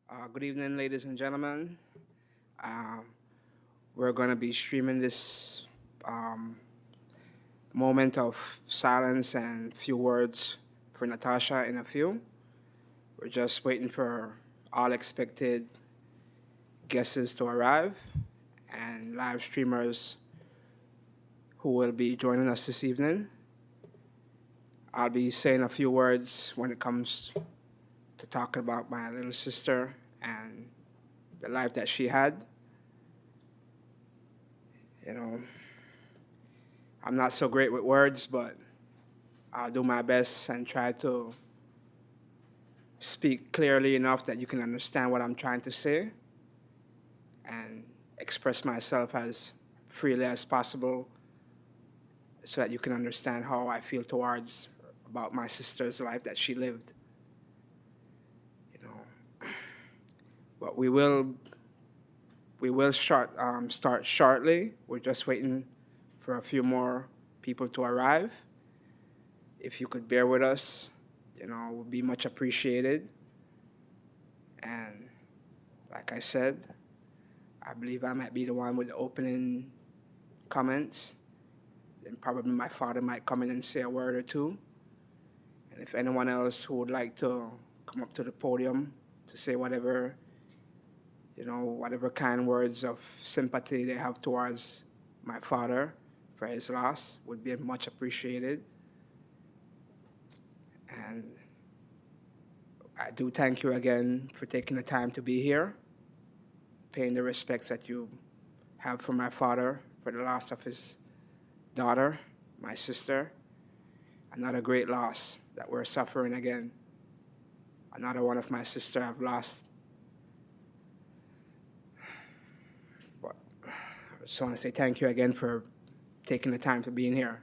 Good evening, ladies and gentlemen. Uh, we're going to be streaming this um, moment of silence and few words for Natasha in a few. We're just waiting for all expected guests to arrive and live streamers who will be joining us this evening. I'll be saying a few words when it comes to talking about my little sister and the life that she had. You know, I'm not so great with words, but I'll do my best and try to speak clearly enough that you can understand what I'm trying to say and express myself as freely as possible so that you can understand how I feel towards about my sister's life that she lived. You know, but we will start shortly. We're just waiting for a few more people to arrive. If you could bear with us, would be much appreciated. And like I said, I believe I might be the one with the opening comments. Then probably my father might come in and say a word or two. And if anyone else who would like to come up to the podium to say whatever kind words of sympathy they have towards my father for his loss would be much appreciated. And I do thank you again for taking the time to be here, paying the respects that you have for my father for the loss of his daughter, my sister. Another great loss that we're suffering again. Another one of my sister I've lost. But I just want to say thank you again for taking the time to be in here.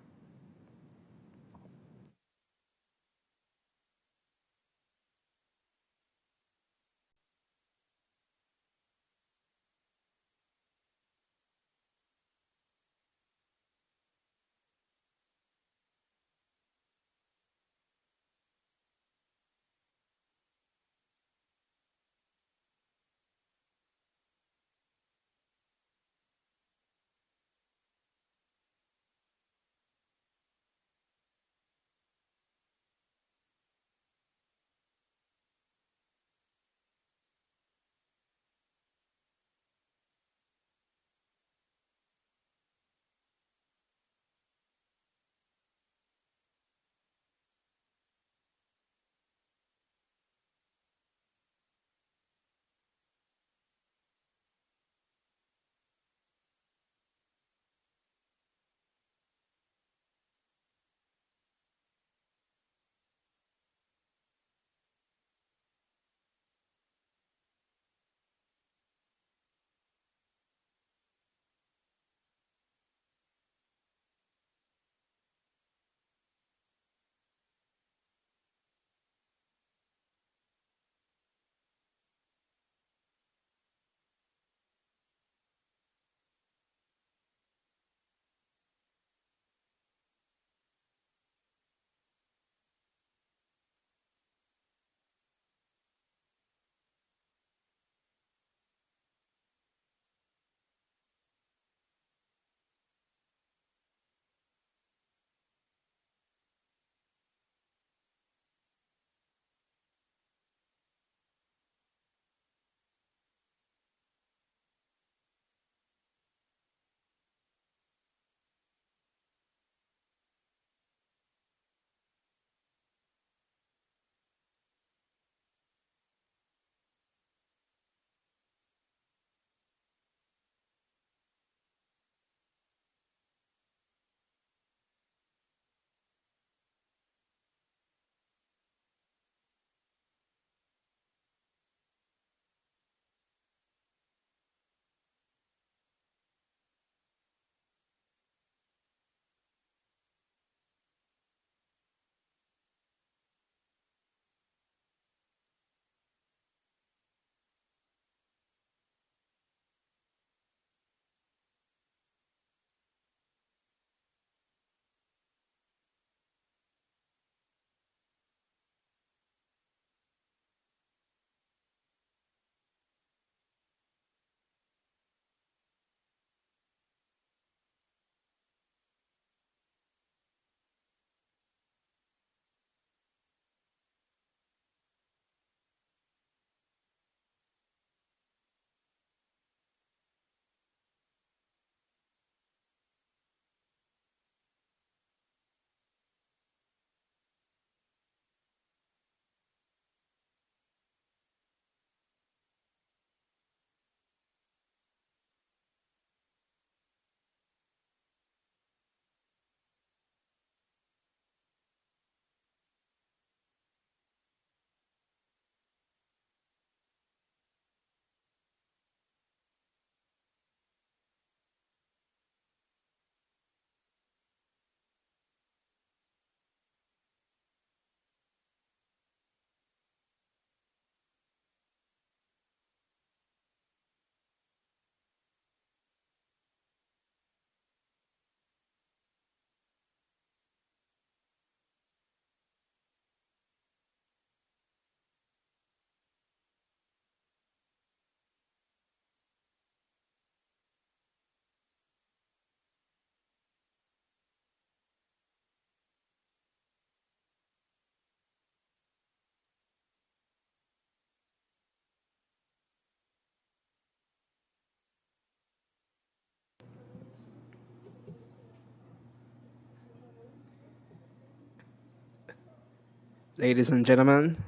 Ladies and gentlemen,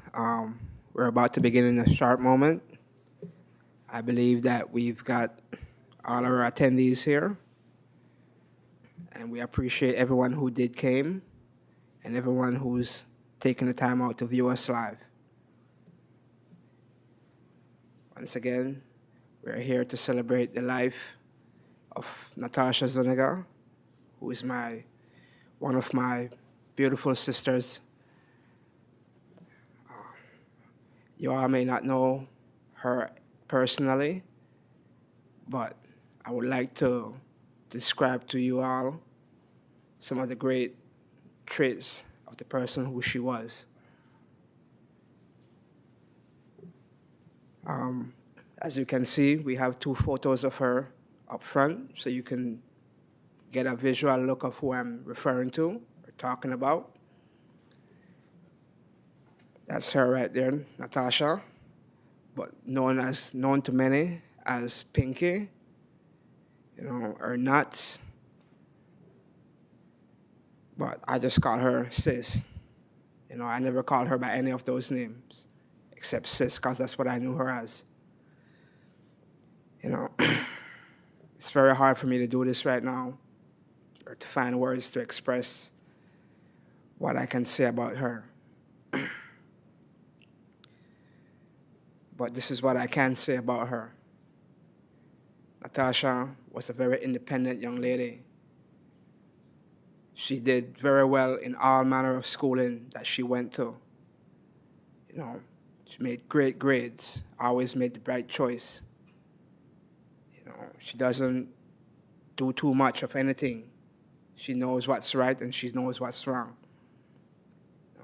we're about to begin in a short moment. I believe that we've got all our attendees here, and we appreciate everyone who did came and everyone who's taken the time out to view us live. Once again, we're here to celebrate the life of Natasha Zuniga, who is one of my beautiful sisters. You all may not know her personally, but I would like to describe to you all some of the great traits of the person who she was. As you can see, we have two photos of her up front, so you can get a visual look of who I'm referring to or talking about. That's her right there, Natasha, but known to many as Pinky, or Nuts. But I just call her Sis. I never called her by any of those names, except Sis, because that's what I knew her as. It's very hard for me to do this right now, or to find words to express what I can say about her. But this is what I can say about her. Natasha was a very independent young lady. She did very well in all manner of schooling that she went to. She made great grades, always made the right choice. She doesn't do too much of anything. She knows what's right and she knows what's wrong.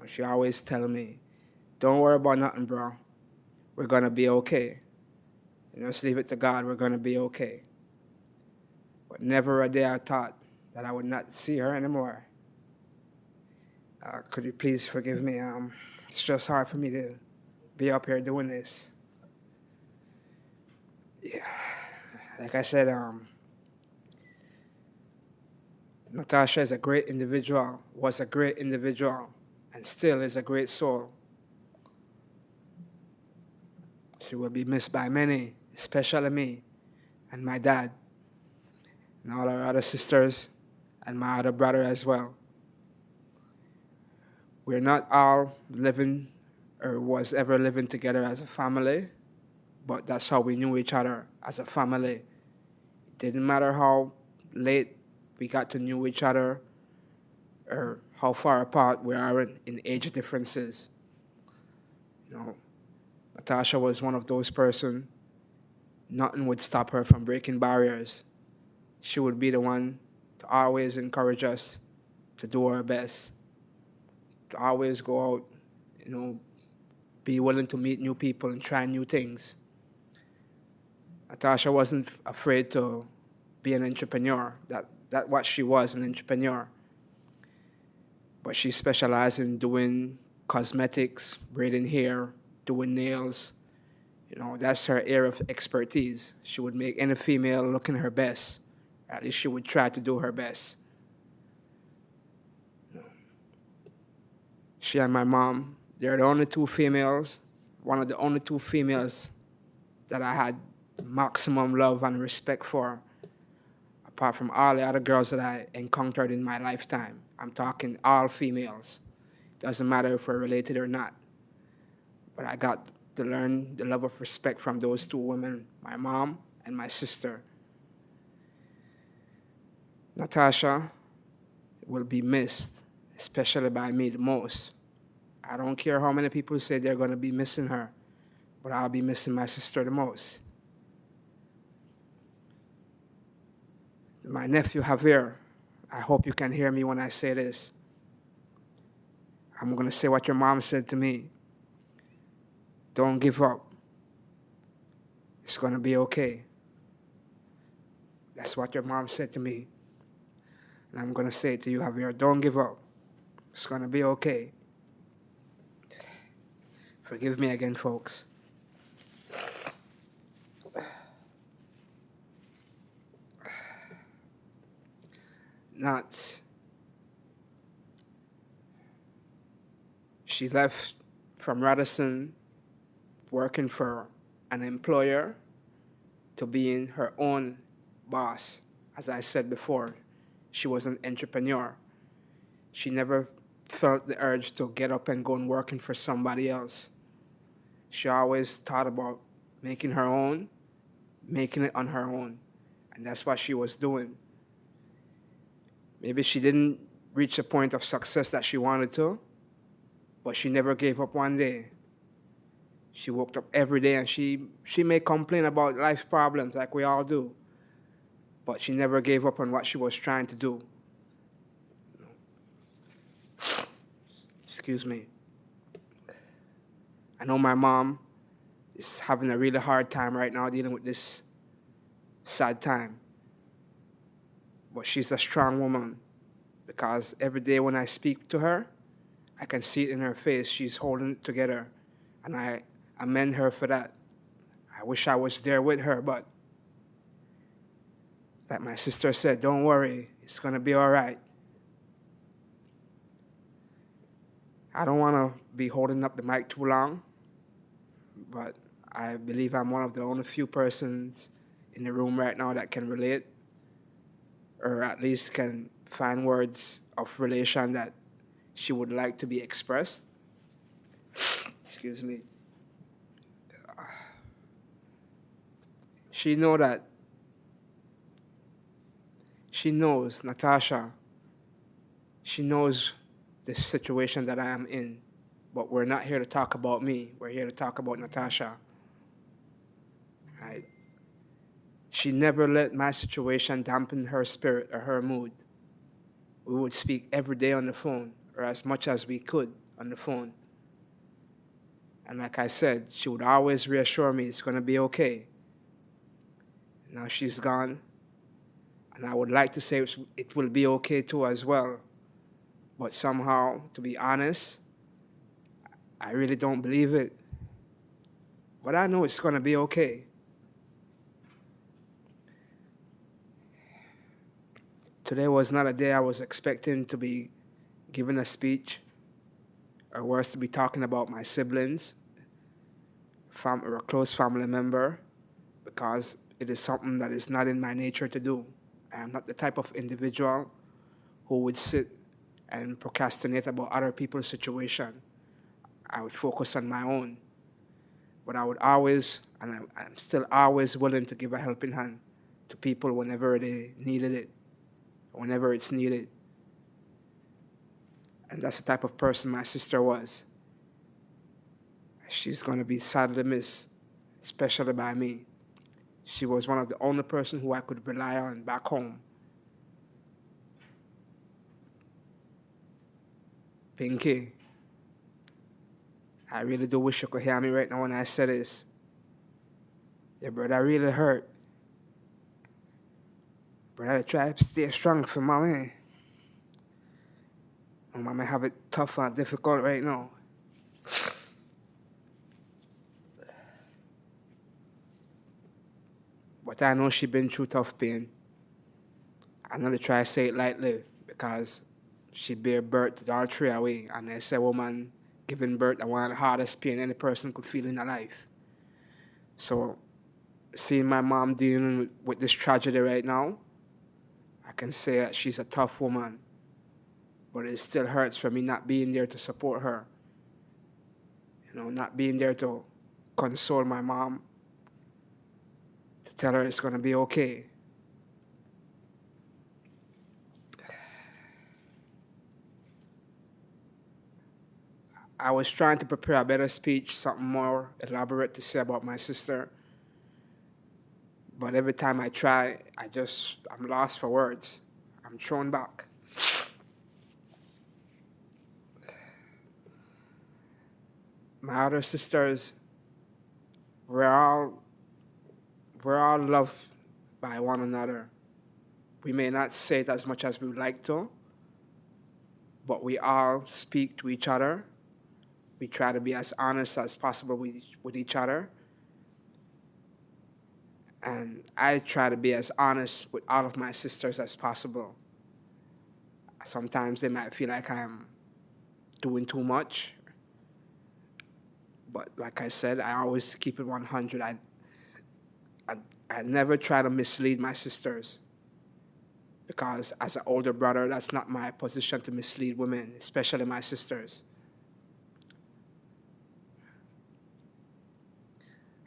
She always tell me, don't worry about nothing, bro. We're going to be okay. Just leave it to God. We're going to be okay. But never a day I thought that I would not see her anymore. Could you please forgive me? It's just hard for me to be up here doing this. Yeah. Like I said, Natasha is a great individual, was a great individual, and still is a great soul. She will be missed by many, especially me and my dad and all our other sisters and my other brother as well. We're not all living or was ever living together as a family, but that's how we knew each other, as a family. It didn't matter how late we got to know each other or how far apart we are in age differences. Natasha was one of those persons, nothing would stop her from breaking barriers. She would be the one to always encourage us to do our best, to always go out, be willing to meet new people and try new things. Natasha wasn't afraid to be an entrepreneur. That what she was, an entrepreneur. But she specialized in doing cosmetics, braiding hair, doing nails. That's her area of expertise. She would make any female looking her best. At least she would try to do her best. She and my mom, they're the only two females, one of the only two females that I had maximum love and respect for, apart from all the other girls that I encountered in my lifetime. I'm talking all females. Doesn't matter if we're related or not. But I got to learn the love of respect from those two women, my mom and my sister. Natasha will be missed, especially by me the most. I don't care how many people say they're going to be missing her, but I'll be missing my sister the most. My nephew Javier, I hope you can hear me when I say this. I'm going to say what your mom said to me. Don't give up. It's going to be okay. That's what your mom said to me. And I'm going to say it to you, Javier. Don't give up. It's going to be okay. Forgive me again, folks. Nuts. She left from Radisson working for an employer to being her own boss. As I said before, she was an entrepreneur. She never felt the urge to get up and go and working for somebody else. She always thought about making her own, making it on her own. And that's what she was doing. Maybe she didn't reach the point of success that she wanted to, but she never gave up one day. She woke up every day and she may complain about life problems like we all do, but she never gave up on what she was trying to do. Excuse me. I know my mom is having a really hard time right now dealing with this sad time. But she's a strong woman because every day when I speak to her, I can see it in her face. She's holding it together, and I commend her for that. I wish I was there with her, but like my sister said, don't worry, it's going to be all right. I don't want to be holding up the mic too long, but I believe I'm one of the only few persons in the room right now that can relate, or at least can find words of relation that she would like to be expressed. Excuse me. She knows, Natasha, she knows the situation that I am in, but we're not here to talk about me. We're here to talk about Natasha. Right? She never let my situation dampen her spirit or her mood. We would speak every day on the phone, or as much as we could on the phone. And like I said, she would always reassure me it's going to be okay. Now she's gone, and I would like to say it will be okay too as well. But somehow, to be honest, I really don't believe it. But I know it's going to be okay. Today was not a day I was expecting to be giving a speech, or worse, to be talking about my siblings, or a close family member, because it is something that is not in my nature to do. I am not the type of individual who would sit and procrastinate about other people's situation. I would focus on my own. But I would always, and I'm still always willing to give a helping hand to people whenever they needed it, whenever it's needed. And that's the type of person my sister was. She's going to be sadly missed, especially by me. She was one of the only person who I could rely on back home. Pinky, I really do wish you could hear me right now when I say this. Your brother really hurt. Brother, try to stay strong for mommy. Mommy have it tough and difficult right now. But I know she been through tough pain. I'm not try to say it lightly because she bear birth all three away, and they say woman giving birth is one of the hardest pain any person could feel in their life. So seeing my mom dealing with this tragedy right now, I can say that she's a tough woman, but it still hurts for me not being there to support her. Not being there to console my mom, to tell her it's going to be okay. I was trying to prepare a better speech, something more elaborate to say about my sister. But every time I try, I'm lost for words. I'm thrown back. My other sisters, we're all loved by one another. We may not say it as much as we would like to, but we all speak to each other. We try to be as honest as possible with each other. And I try to be as honest with all of my sisters as possible. Sometimes they might feel like I'm doing too much, But like I said, I always keep it 100. I, I never try to mislead my sisters, because as an older brother, that's not my position to mislead women, especially my sisters.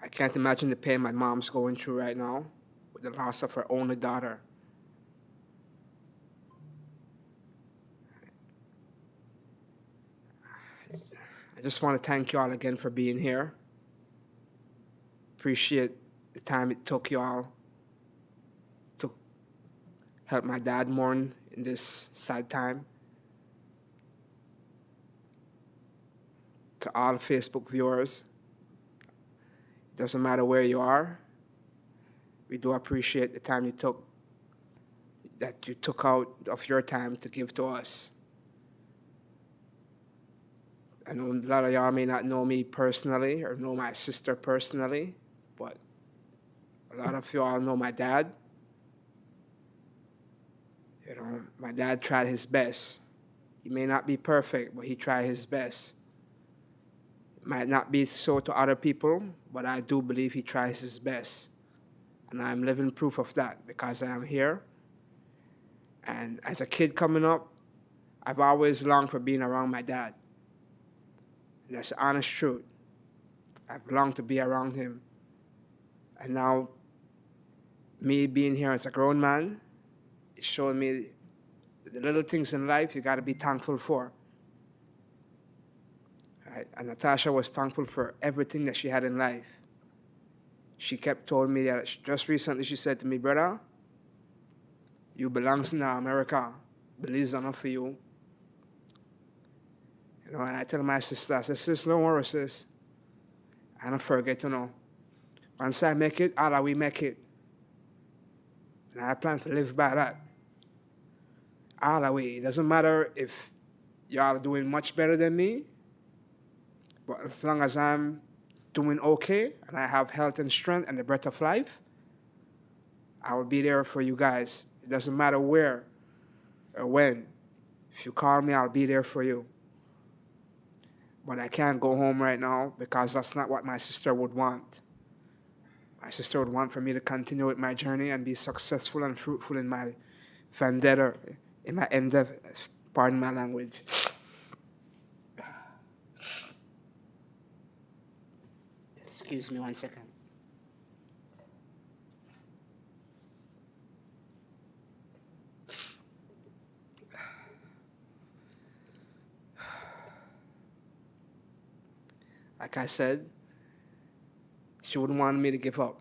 I can't imagine the pain my mom's going through right now with the loss of her only daughter. I just want to thank you all again for being here. Appreciate the time it took you all to help my dad mourn in this sad time. To all Facebook viewers, it doesn't matter where you are, we do appreciate the time that you took out of your time to give to us. I know a lot of y'all may not know me personally or know my sister personally, but a lot of you all know my dad. You know, my dad tried his best. He may not be perfect, but he tried his best. It might not be so to other people, but I do believe he tries his best. And I'm living proof of that because I am here. And as a kid coming up, I've always longed for being around my dad. And that's the honest truth. I've longed to be around him. And now, me being here as a grown man, it's showing me the little things in life you got to be thankful for. Right? And Natasha was thankful for everything that she had in life. She kept telling me that just recently she said to me, brother, you belongs in America. Belize enough for you. You know, and I tell my sister, I said, sis, don't worry, sis. I don't forget, you know. Once I make it, all we make it. And I plan to live by that. All the way. It doesn't matter if y'all are doing much better than me, but as long as I'm doing okay and I have health and strength and the breath of life, I will be there for you guys. It doesn't matter where or when. If you call me, I'll be there for you. But I can't go home right now because that's not what my sister would want. My sister would want for me to continue with my journey and be successful and fruitful in my vendetta, in my endeavor. Pardon my language. Excuse me 1 second. Like I said, she wouldn't want me to give up.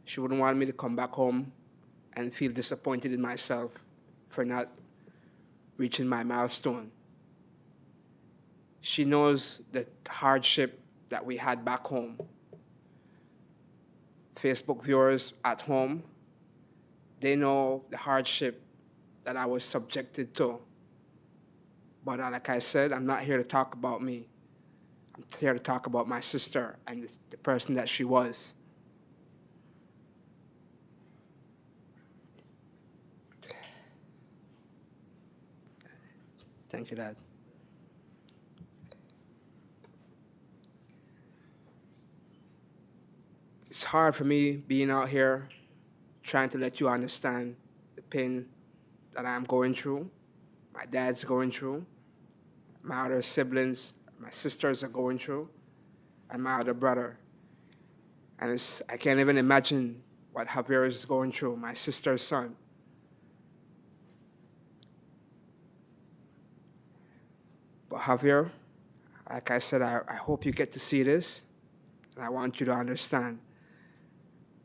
She wouldn't want me to come back home and feel disappointed in myself for not reaching my milestone. She knows the hardship that we had back home. Facebook viewers at home, they know the hardship that I was subjected to. But like I said, I'm not here to talk about me. I'm here to talk about my sister and the person that she was. Thank you, Dad. It's hard for me being out here trying to let you understand the pain that I'm going through, my dad's going through, my other siblings, my sisters are going through, and my other brother. And I can't even imagine what Javier is going through, my sister's son. But Javier, like I said, I hope you get to see this, and I want you to understand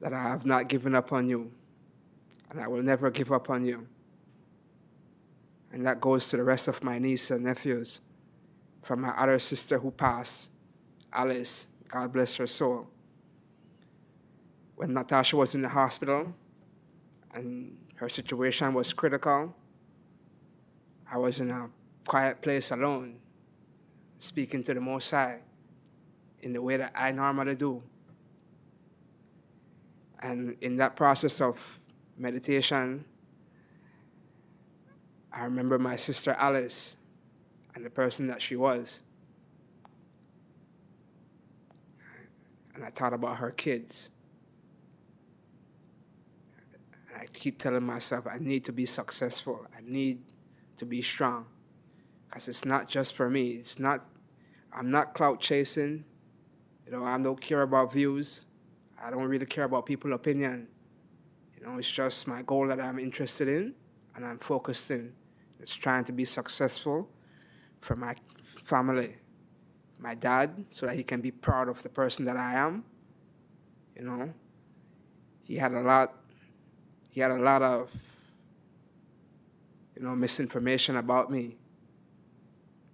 that I have not given up on you, and I will never give up on you. And that goes to the rest of my nieces and nephews. From my other sister who passed, Alice, God bless her soul. When Natasha was in the hospital and her situation was critical, I was in a quiet place alone, speaking to the Most High in the way that I normally do. And in that process of meditation, I remember my sister Alice and the person that she was. and I thought about her kids. And I keep telling myself, I need to be successful. I need to be strong. Because it's not just for me. I'm not clout chasing. I don't care about views. I don't really care about people's opinion. It's just my goal that I'm interested in and I'm focused in. It's trying to be successful for my family, my dad, so that he can be proud of the person that I am. He had a lot of, misinformation about me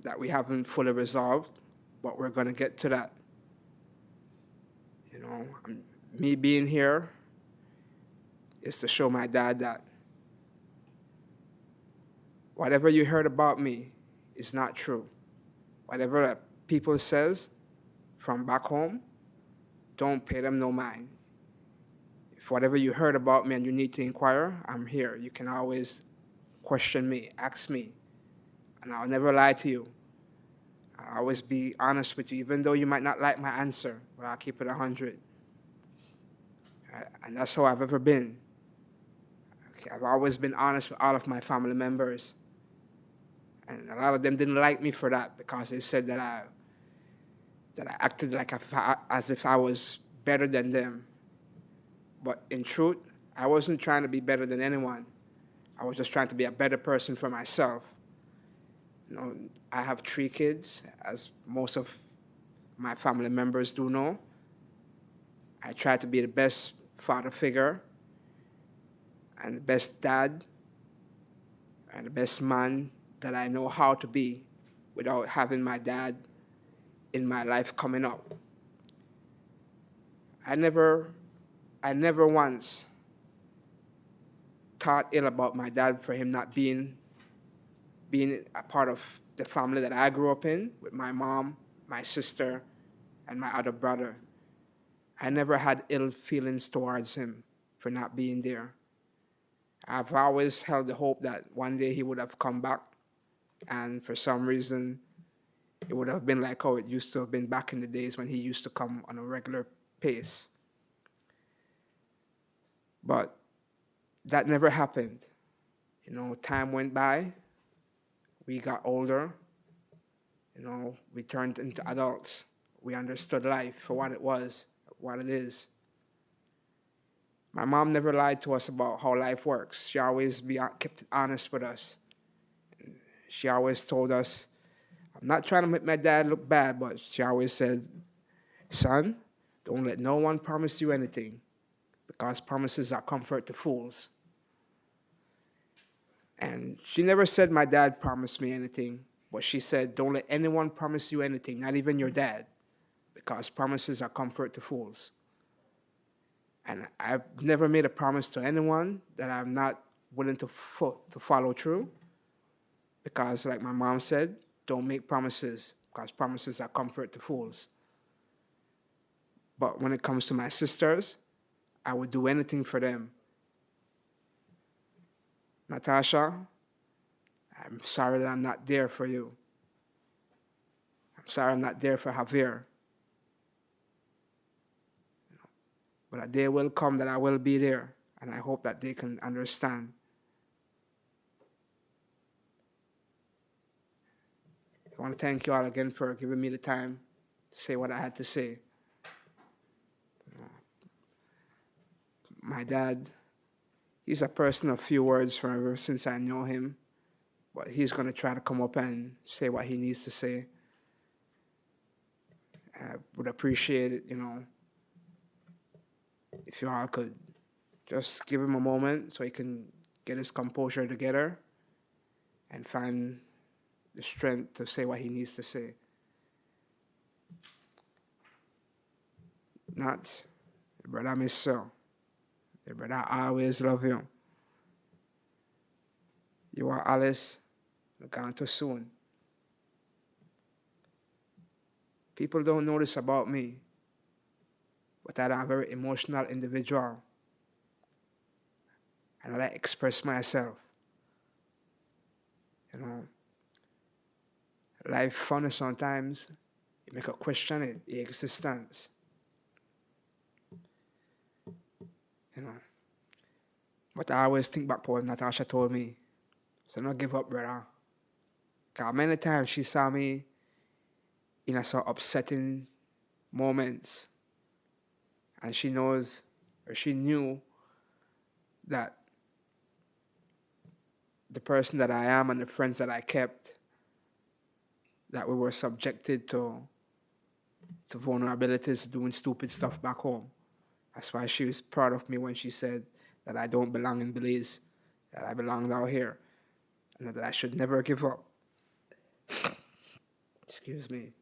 that we haven't fully resolved, but we're going to get to that. Me being here is to show my dad that whatever you heard about me is not true. Whatever that people says from back home, don't pay them no mind. If whatever you heard about me and you need to inquire, I'm here. You can always question me, ask me, and I'll never lie to you. I'll always be honest with you, even though you might not like my answer, but I'll keep it 100. And that's how I've ever been. I've always been honest with all of my family members. And a lot of them didn't like me for that because they said that I acted like as if I was better than them. But in truth, I wasn't trying to be better than anyone. I was just trying to be a better person for myself. I have 3 kids, as most of my family members do know. I try to be the best father figure and the best dad and the best man that I know how to be without having my dad in my life coming up. I never once thought ill about my dad for him not being a part of the family that I grew up in with my mom, my sister, and my other brother. I never had ill feelings towards him for not being there. I've always held the hope that one day he would have come back, and for some reason, it would have been like how it used to have been back in the days when he used to come on a regular pace. But that never happened. Time went by. We got older. We turned into adults. We understood life for what it was, what it is. My mom never lied to us about how life works. She always kept it honest with us. She always told us, I'm not trying to make my dad look bad, but she always said, son, don't let no one promise you anything, because promises are comfort to fools. And she never said my dad promised me anything, but she said, don't let anyone promise you anything, not even your dad, because promises are comfort to fools. And I've never made a promise to anyone that I'm not willing to follow through, because like my mom said, don't make promises, because promises are comfort to fools. But when it comes to my sisters, I would do anything for them. Natasha, I'm sorry that I'm not there for you. I'm sorry I'm not there for Javier. But a day will come that I will be there, and I hope that they can understand. I want to thank you all again for giving me the time to say what I had to say. My dad, he's a person of few words forever since I know him, but he's going to try to come up and say what he needs to say. I would appreciate it, if you all could just give him a moment so he can get his composure together and find the strength to say what he needs to say. Nats, brother, I miss you. Brother, I always love you. You are Alice, gone too soon. People don't know this about me, but I'm a very emotional individual. And I like to express myself. Life funny sometimes. You make a question it, the existence. you know. But I always think back to what Natasha told me. So don't give up, brother. Cause many times she saw me in a sort of upsetting moments, and she knows, or she knew that the person that I am and the friends that I kept, that we were subjected to vulnerabilities, doing stupid stuff back home. That's why she was proud of me when she said that I don't belong in Belize, that I belong out here, and that I should never give up. Excuse me.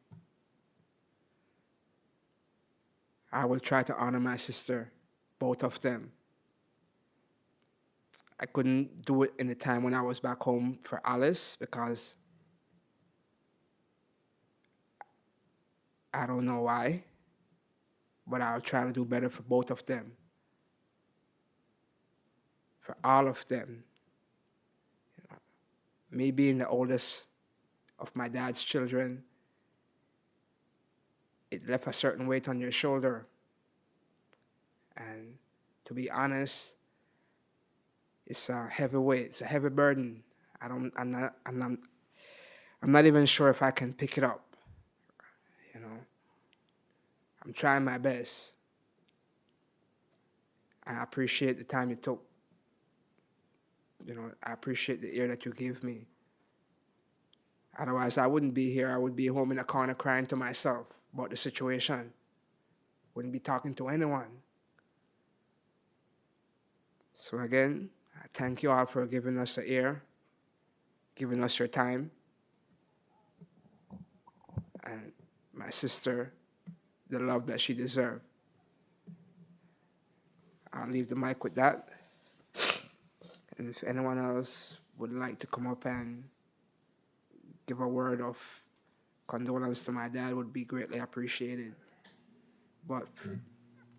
I will try to honor my sister, both of them. I couldn't do it in the time when I was back home for Alice because I don't know why, but I'll try to do better for both of them, for all of them. Me being the oldest of my dad's children, it left a certain weight on your shoulder. And to be honest, it's a heavy weight, it's a heavy burden. I'm not even sure if I can pick it up. You know, I'm trying my best. And I appreciate the time you took. You know, I appreciate the ear that you gave me. Otherwise, I wouldn't be here. I would be home in a corner crying to myself about the situation. Wouldn't be talking to anyone. So again, I thank you all for giving us the ear, giving us your time. And my sister, the love that she deserved. I'll leave the mic with that. And if anyone else would like to come up and give a word of condolence to my dad, would be greatly appreciated. But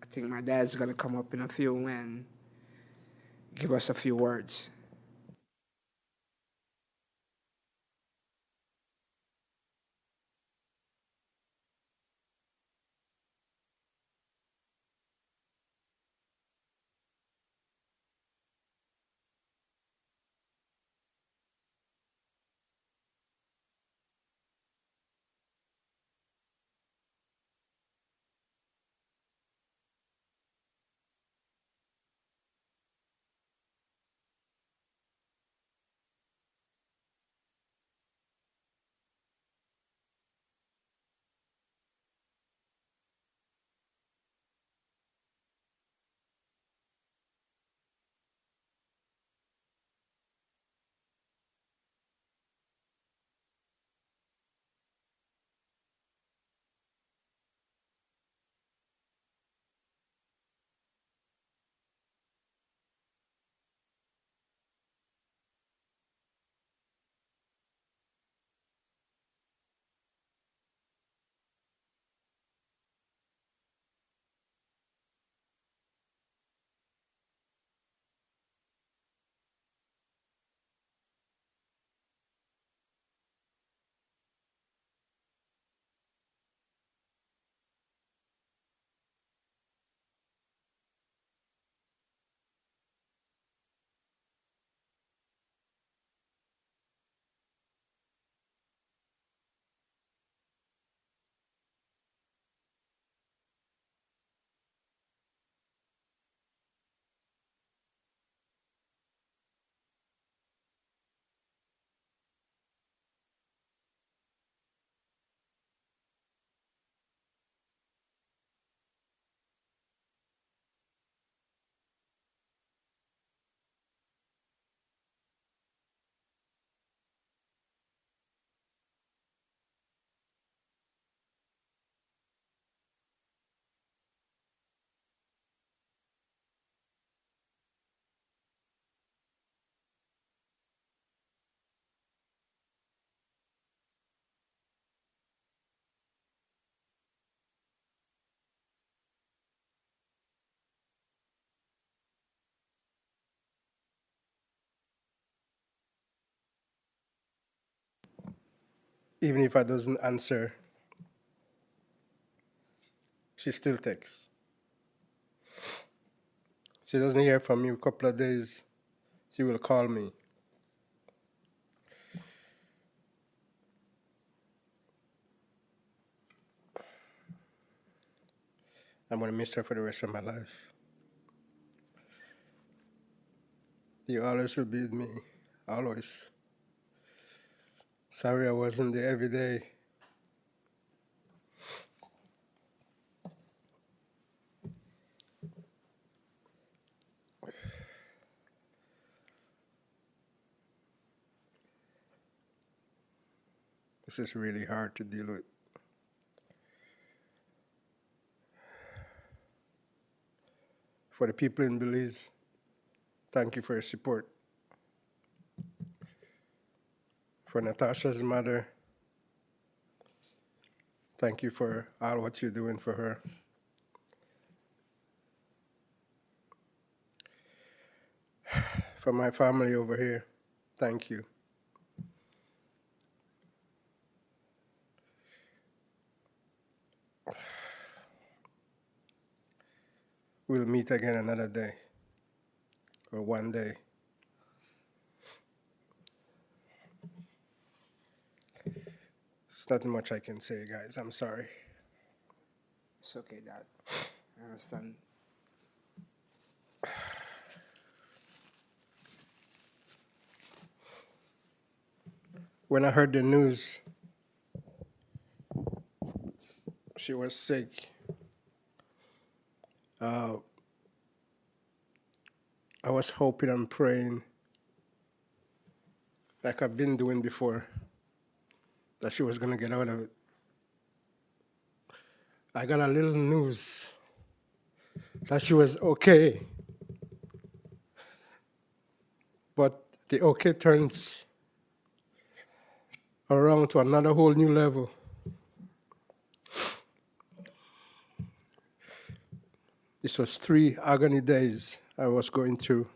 I think my dad's gonna come up in a few and give us a few words. Even if I doesn't answer, she still texts. she doesn't hear from me a couple of days, she will call me. I'm going to miss her for the rest of my life. You always will be with me, always. Sorry I wasn't there every day. This is really hard to deal with. For the people in Belize, thank you for your support. For Natasha's mother, thank you for all what you're doing for her. For my family over here, thank you. We'll meet again another day, or one day. There's nothing much I can say, guys. I'm sorry. It's okay, Dad. I understand. When I heard the news, she was sick. I was hoping and praying, like I've been doing before, that she was going to get out of it. I got a little news that she was okay. But the okay turns around to another whole new level. This was 3 agony days I was going through.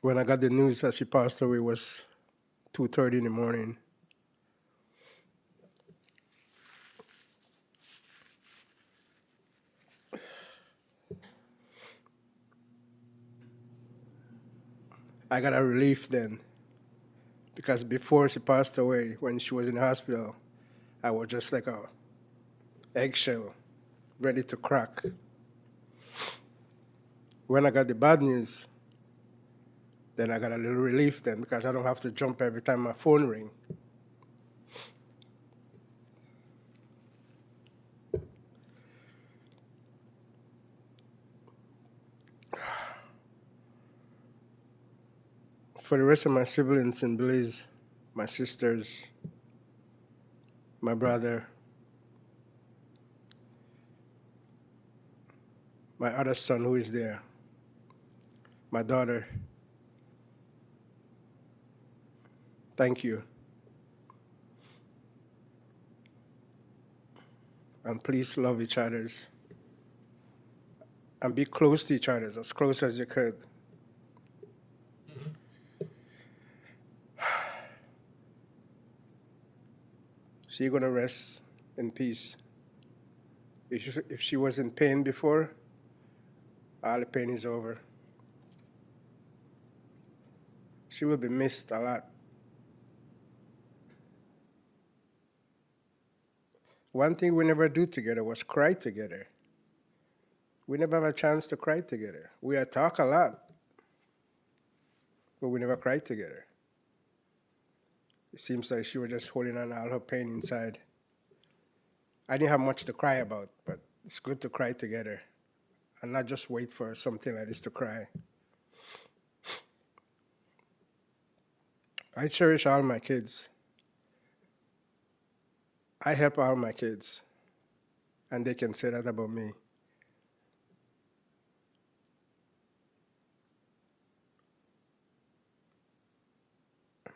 When I got the news that she passed away, it was 2:30 in the morning. I got a relief then, because before she passed away, when she was in the hospital, I was just like a eggshell, ready to crack. When I got the bad news, then I got a little relief then, because I don't have to jump every time my phone rings. For the rest of my siblings in Belize, my sisters, my brother, my other son who is there, my daughter, thank you. And please love each other. And be close to each other, as close as you could. She's going to rest in peace. If she was in pain before, all the pain is over. She will be missed a lot. One thing we never do together was cry together. We never have a chance to cry together. We talk a lot, but we never cry together. It seems like she was just holding on all her pain inside. I didn't have much to cry about, but it's good to cry together and not just wait for something like this to cry. I cherish all my kids. I help all my kids, and they can say that about me.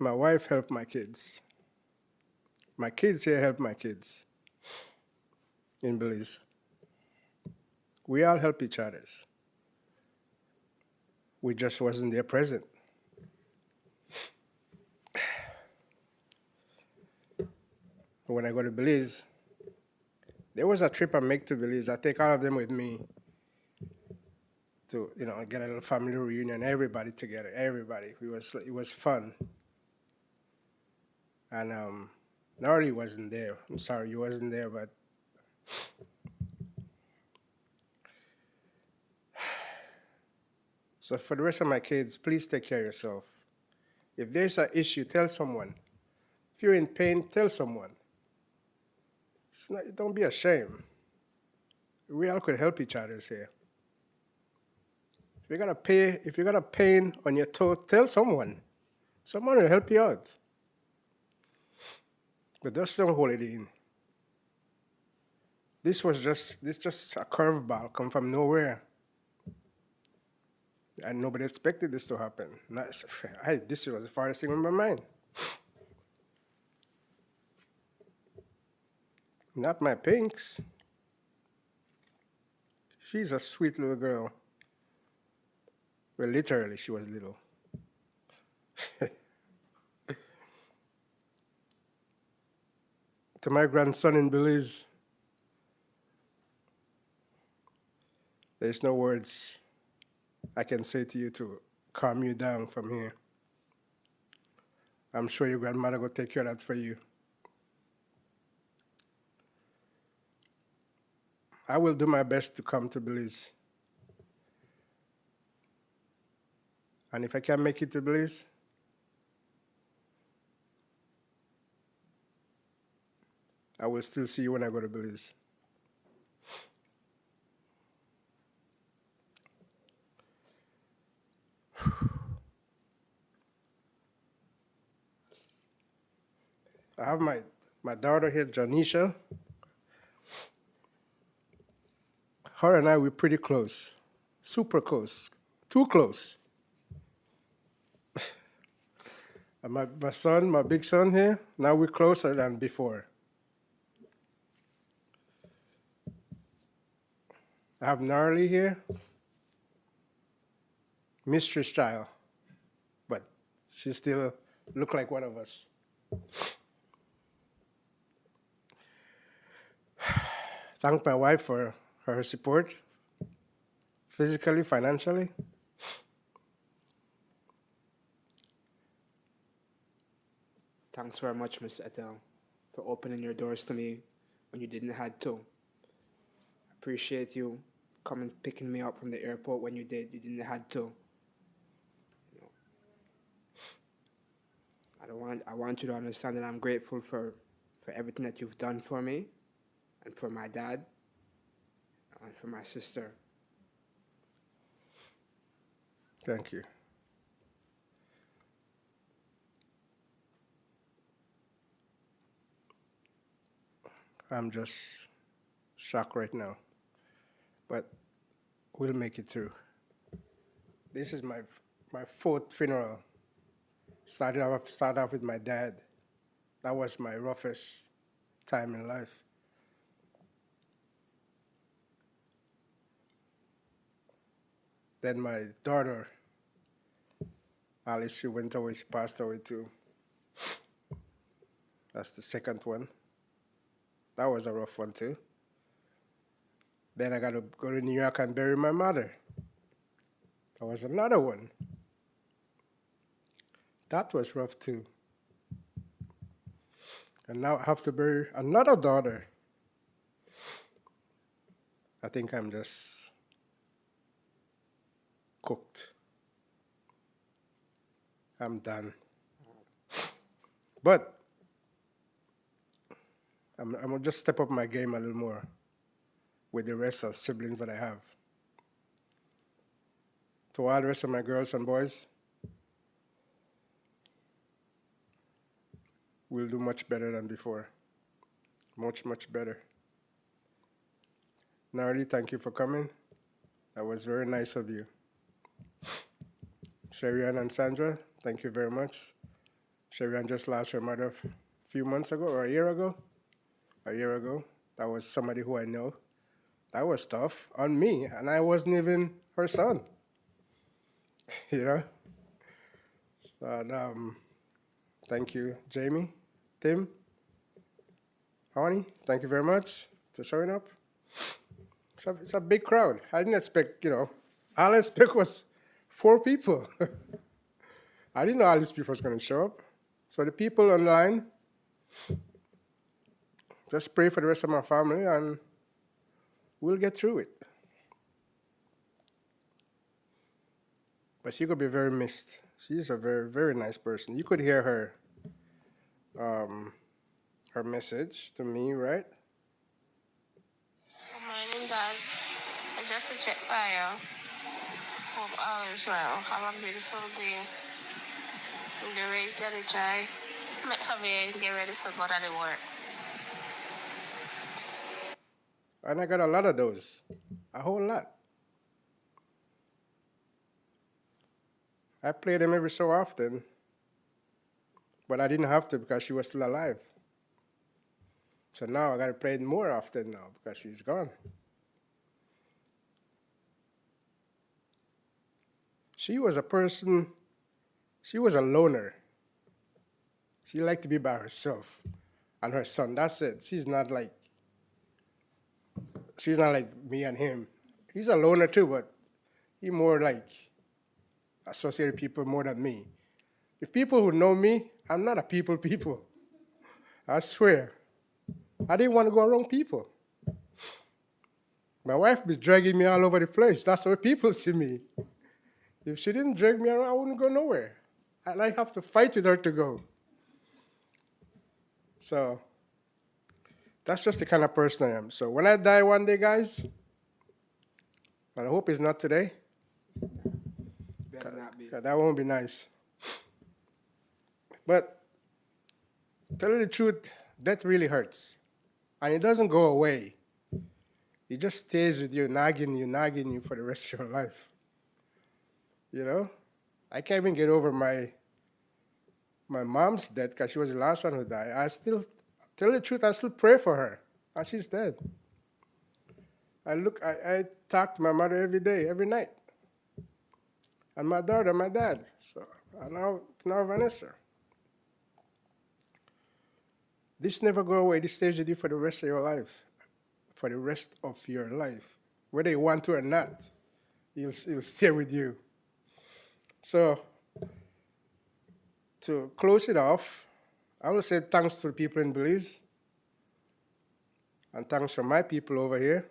My wife helped my kids. My kids here help my kids in Belize. We all help each other. We just wasn't there present. But when I go to Belize, There was a trip I make to Belize. I take all of them with me to, get a little family reunion, everybody together, everybody. It was fun. And Narlee wasn't there. I'm sorry you wasn't there, but so for the rest of my kids, please take care of yourself. If there's an issue, tell someone. If you're in pain, tell someone. Don't be ashamed. We all could help each other here. If you got a pain on your toe, tell someone. Someone will help you out. But just don't hold it in. This just a curveball, come from nowhere. And nobody expected this to happen. This was the farthest thing in my mind. Not my Pinks. She's a sweet little girl. Well, literally, she was little. To my grandson in Belize, there's no words I can say to you to calm you down from here. I'm sure your grandmother will take care of that for you. I will do my best to come to Belize. And if I can't make it to Belize, I will still see you when I go to Belize. I have my daughter here, Joneisha. Her and I, we're pretty close. Super close. Too close. And my son, my big son here, now we're closer than before. I have Narlee here. Mystery style. But she still look like one of us. Thank my wife for her support, physically, financially. Thanks very much, Miss Ethel, for opening your doors to me when you didn't have to. Appreciate you coming picking me up from the airport when you did. You didn't have to. I want you to understand that I'm grateful for everything that you've done for me, and for my dad, and for my sister. Thank you. I'm just shocked right now, but we'll make it through. This is my fourth funeral. Started off with my dad. That was my roughest time in life. Then my daughter, Alice, she went away, she passed away too. That's the second one. That was a rough one too. Then I got to go to New York and bury my mother. That was another one. That was rough too. And now I have to bury another daughter. I think I'm just cooked. I'm done. But I'm going to just step up my game a little more with the rest of siblings that I have. To all the rest of my girls and boys, we'll do much better than before. Much, much better. Narlee, thank you for coming. That was very nice of you. Sherry-Ann and Sandra, thank you very much. Sherry-Ann just lost her mother a few months ago, or a year ago. A year ago. That was somebody who I know. That was tough on me, and I wasn't even her son. You know? So, and, thank you, Jamie, Tim, Honey, thank you very much. to showing up. It's a big crowd. I didn't expect, all I expect was 4 people. I didn't know all these people was going to show up. So the people online, just pray for the rest of my family and we'll get through it. But she could be very missed. She's a very, very nice person. You could hear her her message to me, right? Good morning, Dad. I just check by you. Hope all is well. Have a beautiful day. Get ready to the try. Make Javier get ready to go to the work. And I got a lot of those. A whole lot. I play them every so often. But I didn't have to because she was still alive. So now I got to play it more often now because she's gone. She was a person, she was a loner. She liked to be by herself and her son. That's it. She's not like me and him. He's a loner too, but he more like associated people more than me. If people who know me, I'm not a people. I swear. I didn't want to go around people. My wife was dragging me all over the place. That's how people see me. If she didn't drag me around, I wouldn't go nowhere. And I have to fight with her to go. So that's just the kind of person I am. So when I die one day, guys, and I hope it's not today, Better not be. that won't be nice. But tell you the truth, death really hurts. And it doesn't go away. It just stays with you, nagging you for the rest of your life. I can't even get over my mom's death because she was the last one who died. I still, tell the truth, I still pray for her. And she's dead. I talk to my mother every day, every night. And my daughter, my dad. So now Vanessa. This never go away. This stays with you for the rest of your life. For the rest of your life. Whether you want to or not, it'll stay with you. So, to close it off, I will say thanks to the people in Belize. And thanks to my people over here.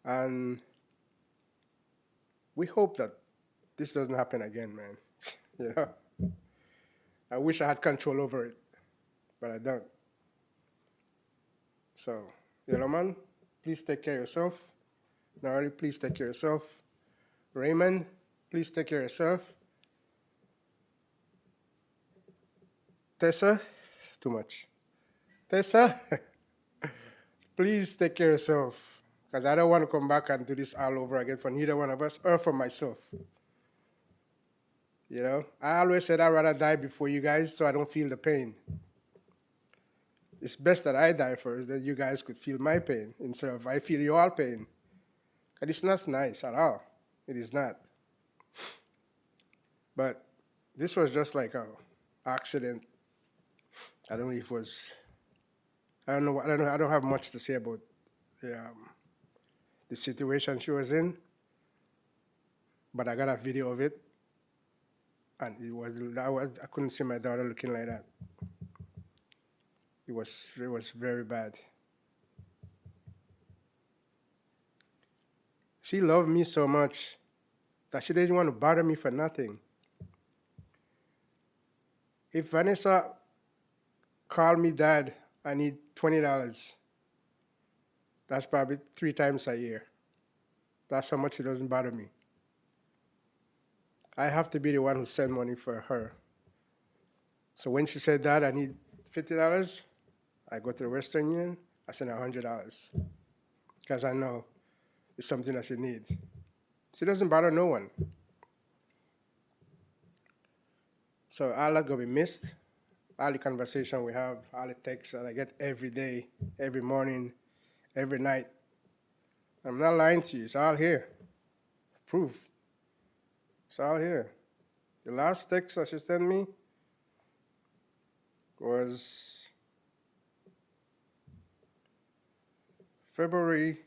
And we hope that this doesn't happen again, man. I wish I had control over it, but I don't. So, man, please take care of yourself. Narlee, please take care of yourself. Raymond, please take care of yourself. Tessa, too much. Tessa, please take care of yourself, because I don't want to come back and do this all over again for neither one of us or for myself. I always said I'd rather die before you guys so I don't feel the pain. It's best that I die first, that you guys could feel my pain instead of I feel your pain. Because it's not nice at all. It is not. But this was just like an accident. I don't know if it was, I don't know, I don't have much to say about the situation she was in. But I got a video of it. And I couldn't see my daughter looking like that. It was very bad. She loved me so much that she didn't want to bother me for nothing. If Vanessa called me, Dad, I need $20, that's probably 3 times a year. That's how much it doesn't bother me. I have to be the one who send money for her. So when she said, Dad, I need $50, I go to the Western Union, I send her $100. Because I know it's something that she needs. She doesn't bother no one. So all that gonna be missed. All the conversation we have, all the texts that I get every day, every morning, every night. I'm not lying to you, it's all here. Proof. It's all here. The last text that she sent me was February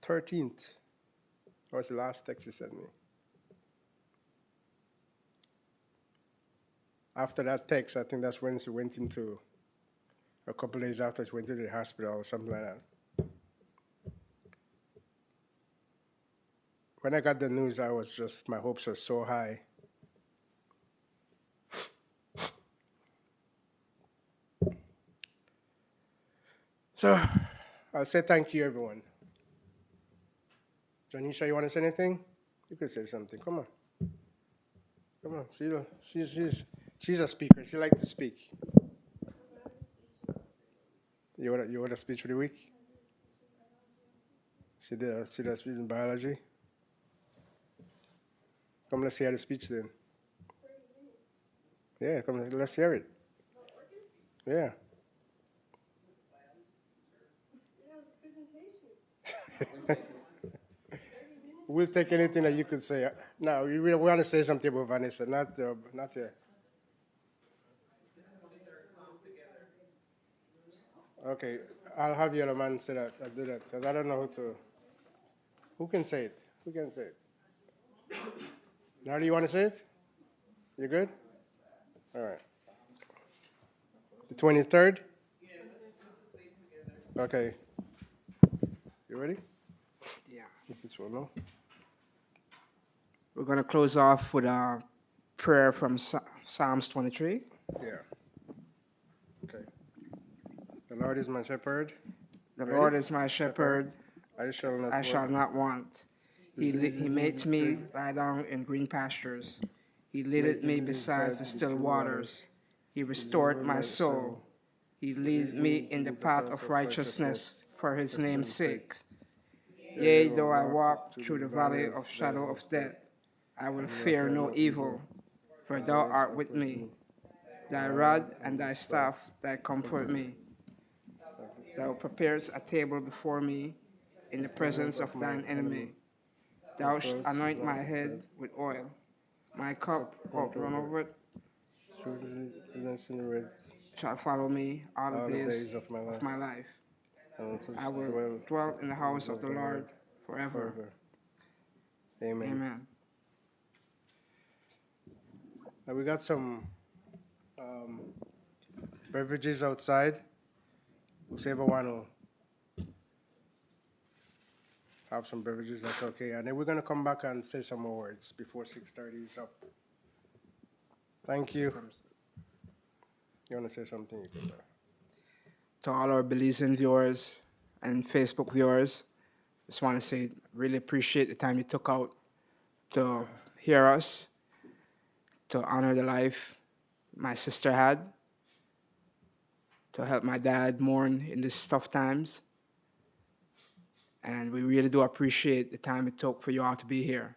13th. That was the last text she sent me. After that text, I think that's when she went into, a couple days after she went to the hospital or something like that. When I got the news, my hopes were so high. So, I'll say thank you, everyone. Joneisha, you want to say anything? You could say something. Come on. Come on. She's a speaker. She likes to speak. You want a speech for the week? She did a speech in biology. Come, let's hear the speech then. Yeah, come, let's hear it. Yeah. We'll take anything that you could say. No, we want to say something about Vanessa, not. Okay, I'll have Yellow Man say that. I'll do that because I don't know who can say it. Who can say it? Narlee, you want to say it? You good? All right. The 23rd? Okay. You ready? Yeah. This one, no? We're going to close off with a prayer from Psalms 23. Yeah. Okay. The Lord is my shepherd. The Lord is my shepherd. I shall not I want. shall not want. He makes me lie down in green pastures. He leadeth me beside the still waters. He restored my soul. He lead me in the path of righteousness for his name's sake. Yea, though I walk through the valley of shadow of death, I will fear no evil, for thou art with me. Thy rod and thy staff, thy comfort me. Thou preparest a table before me in the presence of thine enemy. Thou shalt anoint my head with oil. My cup run over it. Shall follow me all the days of my life. I will dwell in the house of the Lord forever. Amen. Amen. Now we got some beverages outside. Whoever want to have some beverages, that's okay. And then we're going to come back and say some more words before 6:30 is up. Thank you. You want to say something? You can. To all our Belize viewers and Facebook viewers, just want to say really appreciate the time you took out to hear us, to honor the life my sister had, to help my dad mourn in these tough times. And we really do appreciate the time it took for you all to be here.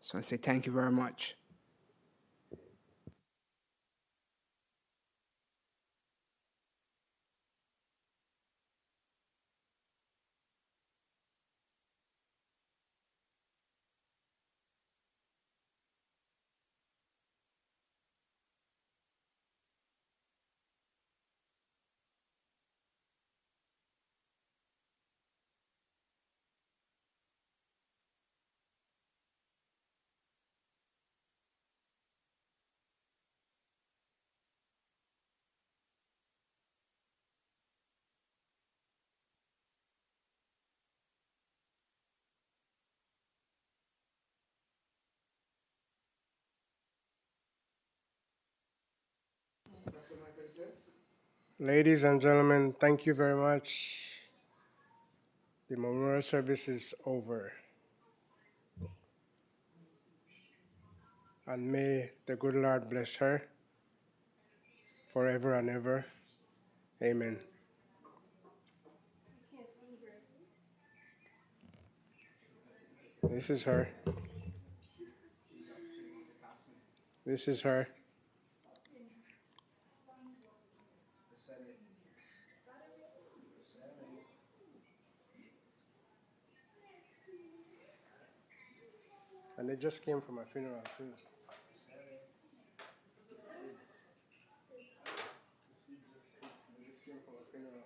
So I say thank you very much. Ladies and gentlemen, thank you very much. The memorial service is over. And may the good Lord bless her forever and ever. Amen. This is her. This is her. And they just came from my funeral too. They just came from a funeral.